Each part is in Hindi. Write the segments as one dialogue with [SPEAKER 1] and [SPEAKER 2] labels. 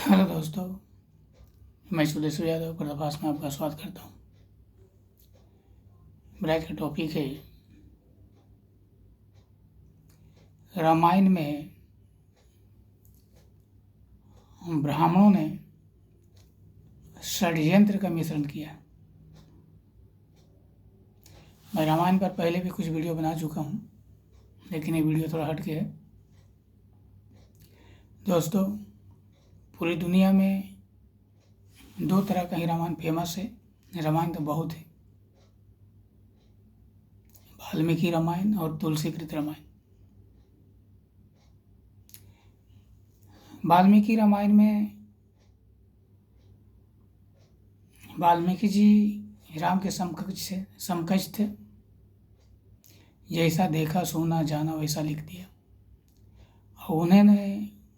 [SPEAKER 1] हेलो दोस्तों, मैं सुदेश यादव पर्दाफाश में आपका स्वागत करता हूँ। मेरा आज का टॉपिक है रामायण में ब्राह्मणों ने षड्यंत्र का मिश्रण किया। मैं रामायण पर पहले भी कुछ वीडियो बना चुका हूँ, लेकिन ये वीडियो थोड़ा हट के है। दोस्तों, पूरी दुनिया में दो तरह का ही रामायण फेमस है। रामायण तो बहुत है, वाल्मीकि रामायण और तुलसीकृत रामायण। वाल्मीकि रामायण में वाल्मीकि जी राम के समकक्ष थे। जैसा देखा सुना जाना वैसा लिख दिया। और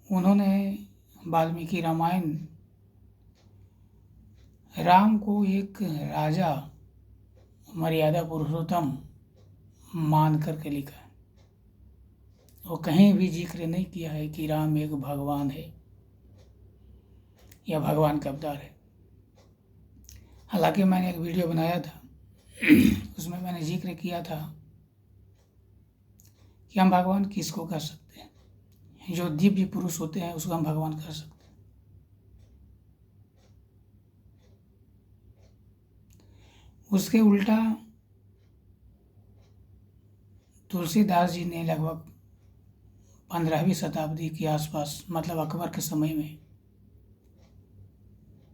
[SPEAKER 1] उन्होंने वाल्मीकि रामायण राम को एक राजा, मर्यादा पुरुषोत्तम मान करके लिखा है। वो कहीं भी जिक्र नहीं किया है कि राम एक भगवान है या भगवान का अवतार है। हालांकि मैंने एक वीडियो बनाया था उसमें मैंने जिक्र किया था कि हम भगवान किसको कर सकते हैं। जो दिव्य पुरुष होते हैं उसको हम भगवान कर सकते हैं। उसके उल्टा तुलसीदास जी ने लगभग 15वीं शताब्दी के आसपास, मतलब अकबर के समय में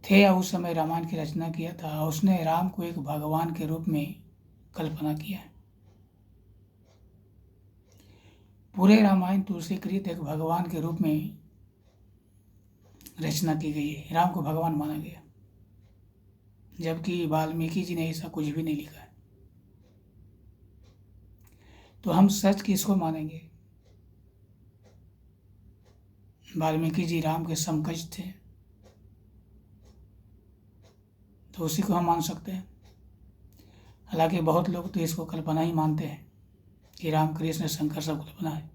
[SPEAKER 1] थे या उस समय रामायण की रचना किया था। उसने राम को एक भगवान के रूप में कल्पना किया है। पूरे रामायण तुलसीकृत एक भगवान के रूप में रचना की गई है। राम को भगवान माना गया, जबकि वाल्मीकि जी ने ऐसा कुछ भी नहीं लिखा है। तो हम सच किसको मानेंगे? वाल्मीकि जी राम के समकक्ष थे, तो उसी को हम मान सकते हैं। हालांकि बहुत लोग तो इसको कल्पना ही मानते हैं कि राम कृष्ण शंकर सब कल्पना है,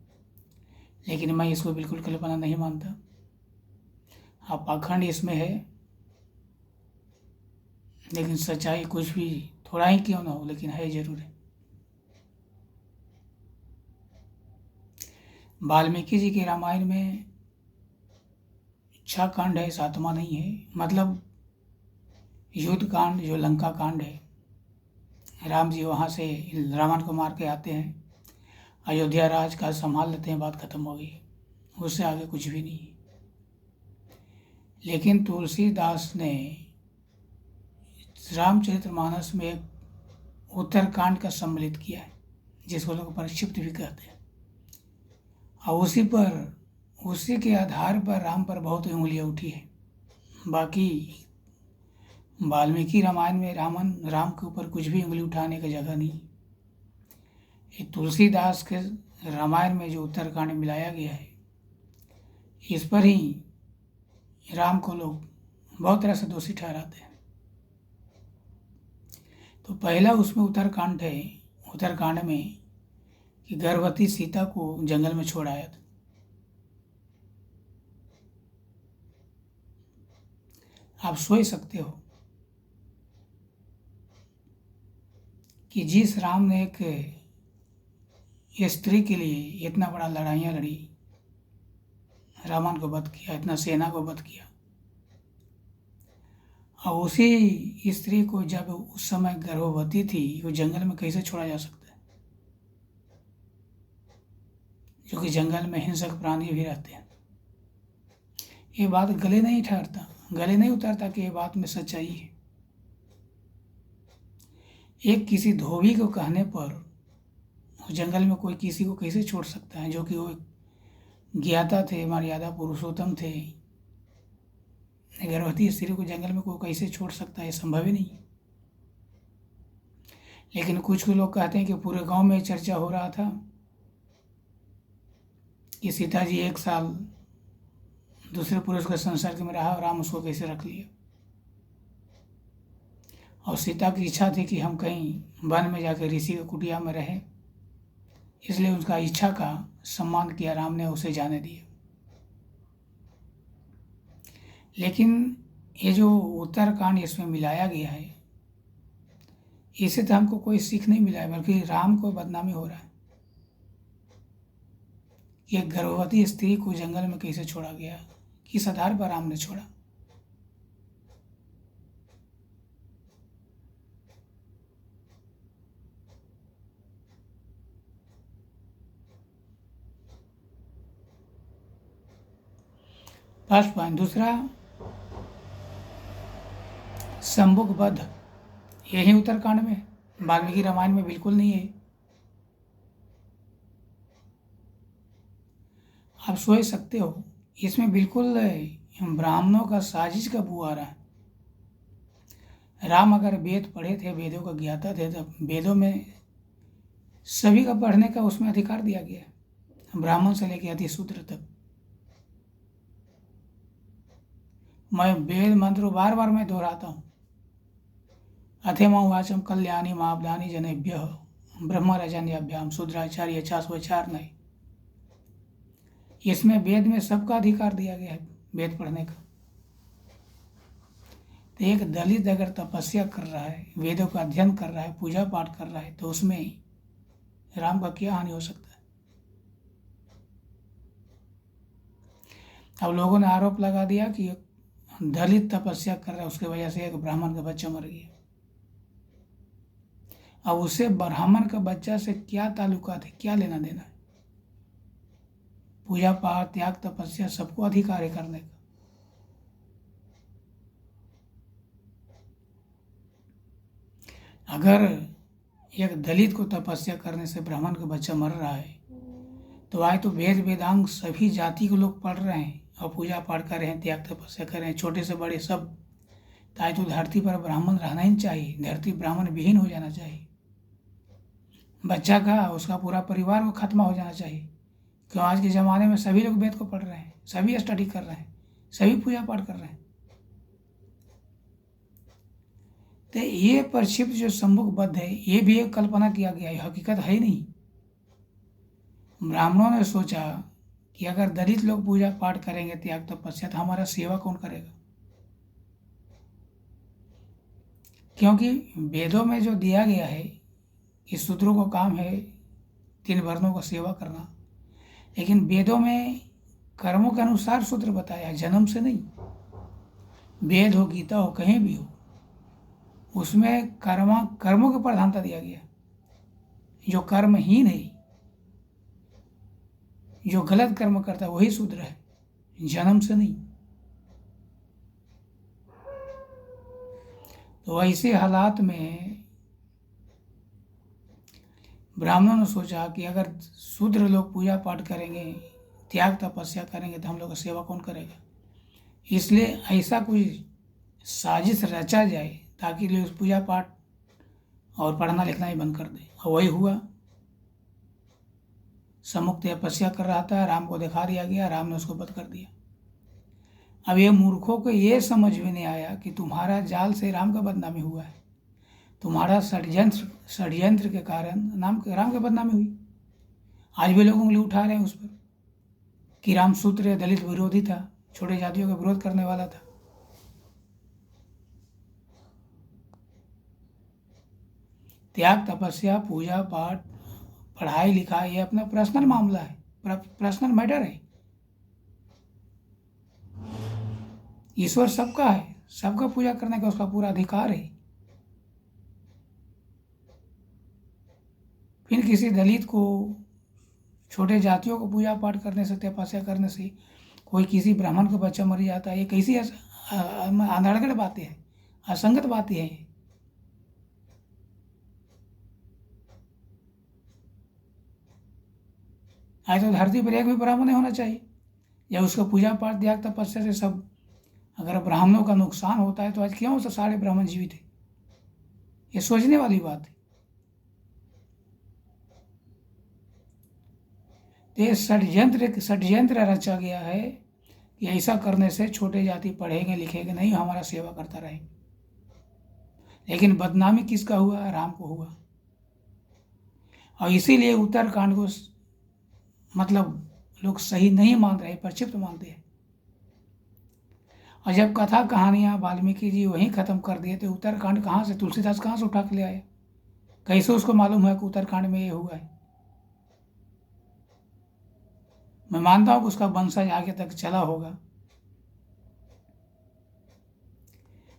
[SPEAKER 1] लेकिन मैं इसको बिल्कुल कल्पना नहीं मानता। हाँ, पाखंड इसमें है, लेकिन सच्चाई कुछ भी थोड़ा ही क्यों ना हो, लेकिन है जरूर है। वाल्मीकि जी के रामायण में 6 कांड है, 7वां नहीं है। मतलब युद्ध कांड जो लंका कांड है, राम जी वहाँ से रावण को मार के आते हैं, अयोध्या राज का संभाल लेते हैं, बात खत्म हो गई। उससे आगे कुछ भी नहीं है। लेकिन तुलसीदास ने रामचरितमानस में एक उत्तरकांड का सम्मिलित किया है, जिसको लोग परिक्षिप्त भी कहते हैं। और उसी के आधार पर राम पर बहुत उंगलियां उठी है। बाकी वाल्मीकि रामायण में राम के ऊपर कुछ भी उंगली उठाने की जगह नहीं। ये तुलसीदास के रामायण में जो उत्तरकांड मिलाया गया है, इस पर ही राम को लोग बहुत तरह से दोषी ठहराते हैं। तो पहला उसमें उत्तरकांड में कि गर्भवती सीता को जंगल में छोड़ आया था। आप सोच सकते हो कि जिस राम ने एक स्त्री के लिए इतना बड़ा लड़ाइयाँ लड़ी, रावण को वध किया, इतना सेना को वध किया, और उसी स्त्री को जब उस समय गर्भवती थी, वो जंगल में कैसे छोड़ा जा सकता है? जो कि जंगल में हिंसक प्राणी भी रहते हैं। ये बात गले नहीं उतरता कि ये बात में सच्चाई है। एक किसी धोबी को कहने पर जंगल में कोई किसी को कैसे छोड़ सकता है, जो कि वो ज्ञाता थे, मर्यादा पुरुषोत्तम थे। गर्भवती स्त्री को जंगल में कोई कैसे छोड़ सकता है? संभव ही नहीं। लेकिन कुछ लोग कहते हैं कि पूरे गांव में चर्चा हो रहा था कि सीता जी 1 साल दूसरे पुरुष के संसर्ग में रहा और राम उसको कैसे रख लिया। और सीता की इच्छा थी कि हम कहीं वन में जाकर ऋषि की कुटिया में रहें, इसलिए उसका इच्छा का सम्मान किया, राम ने उसे जाने दिया। लेकिन ये जो उत्तरकांड इसमें मिलाया गया है, इससे तो हमको कोई सीख नहीं मिला है, बल्कि राम को बदनामी हो रहा है। एक गर्भवती स्त्री को जंगल में कैसे छोड़ा गया, किस आधार पर राम ने छोड़ा। First point. दूसरा, शंभुक वध, यही उत्तरकांड में, वाल्मीकि रामायण में बिल्कुल नहीं है। आप सोच सकते हो, इसमें बिल्कुल ब्राह्मणों का साजिश का बू आ रहा है। राम अगर वेद पढ़े थे, वेदों का ज्ञाता थे, तब वेदों में सभी का पढ़ने का उसमें अधिकार दिया गया है, ब्राह्मण से लेकर अति शूद्र तक। मैं वेद मंत्र बार बार मैं दोहराता हूँ। अथेमा वाचम कल्याणी मावदानी जनेभ्य ब्रह्मराजन्याभ्याम शूद्राचार्य चास्वचार। इसमें वेद में सबका अधिकार दिया गया है वेद पढ़ने का। तो एक दलित अगर तपस्या कर रहा है, वेदों का अध्ययन कर रहा है, पूजा पाठ कर रहा है, तो उसमें राम का क्या हानि हो सकता है। अब लोगों ने आरोप लगा दिया कि दलित तपस्या कर रहा है, उसकी वजह से एक ब्राह्मण का बच्चा मर गया। अब उसे ब्राह्मण का बच्चा से क्या ताल्लुकात है, क्या लेना देना है। पूजा पाठ, त्याग, तपस्या सबको अधिकार है करने का। अगर एक दलित को तपस्या करने से ब्राह्मण का बच्चा मर रहा है, तो आज तो वेद वेदांग सभी जाति के लोग पढ़ रहे हैं और पूजा पाठ कर रहे हैं, त्याग तपस्या कर रहे हैं, छोटे से बड़े सब। तो आज तो धरती पर ब्राह्मण रहना ही चाहिए, धरती ब्राह्मण विहीन हो जाना चाहिए। बच्चा का, उसका पूरा परिवार को खत्म हो जाना चाहिए। क्यों आज के ज़माने में सभी लोग वेद को पढ़ रहे हैं, सभी स्टडी कर रहे हैं, सभी पूजा पाठ कर रहे हैं। तो ये प्रक्षिप्त जो शंभुक वध है, ये भी एक कल्पना किया गया है, हकीकत है ही नहीं। ब्राह्मणों ने सोचा कि अगर दलित लोग पूजा पाठ करेंगे, त्याग तपस्या, तो हमारा सेवा कौन करेगा। क्योंकि वेदों में जो दिया गया है कि शूद्रों का काम है 3 वर्णों का सेवा करना, लेकिन वेदों में कर्मों के अनुसार शूद्र बताया, जन्म से नहीं। वेद हो, गीता हो, कहीं भी हो, उसमें कर्मों की प्रधानता दिया गया। जो कर्महीन है, जो गलत कर्म करता है, वही शूद्र है, जन्म से नहीं। तो ऐसे हालात में ब्राह्मणों ने सोचा कि अगर शूद्र लोग पूजा पाठ करेंगे, त्याग तपस्या करेंगे, तो हम लोग का सेवा कौन करेगा। इसलिए ऐसा कोई साजिश रचा जाए ताकि लोग पूजा पाठ और पढ़ना लिखना ही बंद कर दें। और वही हुआ। सम्मुख तपस्या कर रहा था, राम को दिखा दिया गया, राम ने उसको वध कर दिया। अब ये मूर्खों को ये समझ में नहीं आया कि तुम्हारा जाल से राम का बदनामी हुआ है, तुम्हारा षड्यंत्र के कारण राम की बदनामी हुई। आज भी लोग उंगली उठा रहे हैं उस पर कि राम शूद्र दलित विरोधी था, छोटे जातियों का विरोध करने वाला था। त्याग तपस्या, पूजा पाठ, पढ़ाई लिखाई, ये अपना पर्सनल मामला है, पर्सनल मैटर है। ईश्वर सबका है, सबका पूजा करने का उसका पूरा अधिकार है। फिर किसी दलित को, छोटे जातियों को पूजा पाठ करने से, तपस्या करने से कोई किसी ब्राह्मण का बच्चा मर जाता है, ये कैसी अनर्गल बातें हैं, असंगत बातें हैं। आज तो धरती पर एक भी ब्राह्मण नहीं होना चाहिए, या उसका पूजा पाठ त्याग तपस्या से सब, अगर ब्राह्मणों का नुकसान होता है तो आज क्यों से सारे ब्राह्मण जीवित है। ये सोचने वाली बात है। ये षड्यंत्र रचा गया है कि ऐसा करने से छोटे जाति पढ़ेंगे लिखेंगे नहीं, हमारा सेवा करता रहेंगे। लेकिन बदनामी किसका हुआ, राम को हुआ। और इसीलिए उत्तरकांड को मतलब लोग सही नहीं मान रहे, प्रक्षिप्त मानते हैं। और जब कथा कहानियाँ वाल्मीकि जी वहीं ख़त्म कर दिए तो उत्तरकांड कहाँ से, तुलसीदास कहाँ से उठा के ले आए? कैसे उसको मालूम है कि उत्तरकांड में ये हुआ है? मैं मानता हूँ कि उसका वंशज आगे तक चला होगा,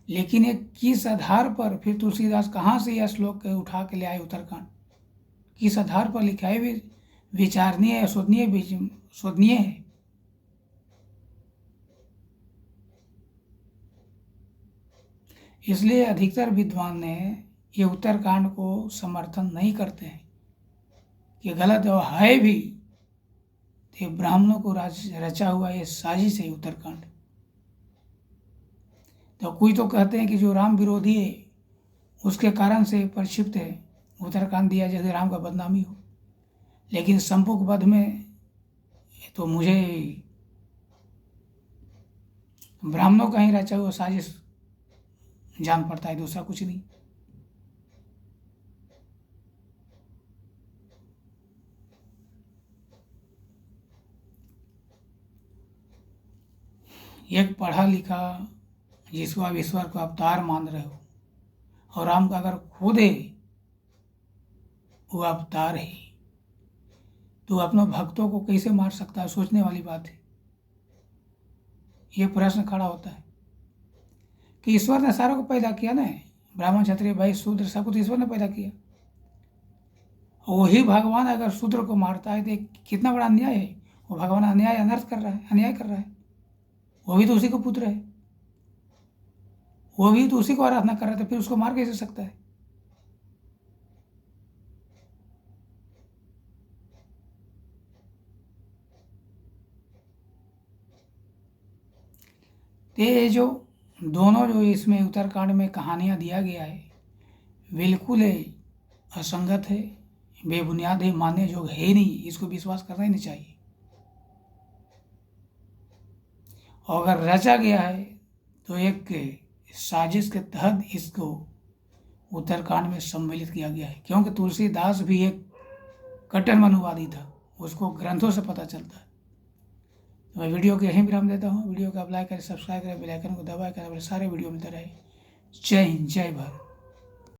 [SPEAKER 1] लेकिन ये किस आधार पर फिर तुलसीदास कहाँ से यह श्लोक उठा के ले आए उत्तरकांड? किस आधार पर लिखा है? भी विचारणीय है, शोधनीय है। इसलिए अधिकतर विद्वान ने ये उत्तरकांड को समर्थन नहीं करते हैं कि गलत है भी, तो ये ब्राह्मणों को रचा हुआ ये साजिश है उत्तरकांड। तो कोई तो कहते हैं कि जो राम विरोधी है उसके कारण से प्रक्षिप्त है, उत्तरकांड दिया जैसे राम का बदनामी हो। लेकिन संपुक वध में तो मुझे ब्राह्मणों का ही रचा हुआ साजिश जान पड़ता है, दूसरा कुछ नहीं। एक पढ़ा लिखा जिसको आप ईश्वर को अवतार मान रहे हो, और राम का अगर खुद है वो अवतार है, तो अपने भक्तों को कैसे मार सकता है? सोचने वाली बात है। ये प्रश्न खड़ा होता है कि ईश्वर ने सारों को पैदा किया ना, ब्राह्मण क्षत्रिय वैश्य शूद्र सबको तो ईश्वर ने पैदा किया। वही भगवान अगर शूद्र को मारता है तो कितना बड़ा अन्याय है। वो भगवान अन्याय अनर्थ कर रहा है, अन्याय कर रहा है। वो भी तो उसी को पुत्र है, वो भी तो उसी को आराधना कर रहा था, फिर उसको मार कैसे सकता है? ये जो दोनों जो इसमें उत्तरकांड में कहानियाँ दिया गया है बिल्कुल असंगत है, बेबुनियाद है, मानने योग्य है नहीं, इसको विश्वास करना ही नहीं चाहिए। और अगर रचा गया है तो एक साजिश के तहत इसको उत्तरकांड में सम्मिलित किया गया है, क्योंकि तुलसीदास भी एक कट्टर मनुवादी था, उसको ग्रंथों से पता चलता है। तो मैं वीडियो को यहीं विराम देता हूँ। वीडियो को आप लाइक करें, सब्सक्राइब करें, बेल आइकन को दबाएं, सारे वीडियो मिलते रहे। जय हिंद, जय भारत।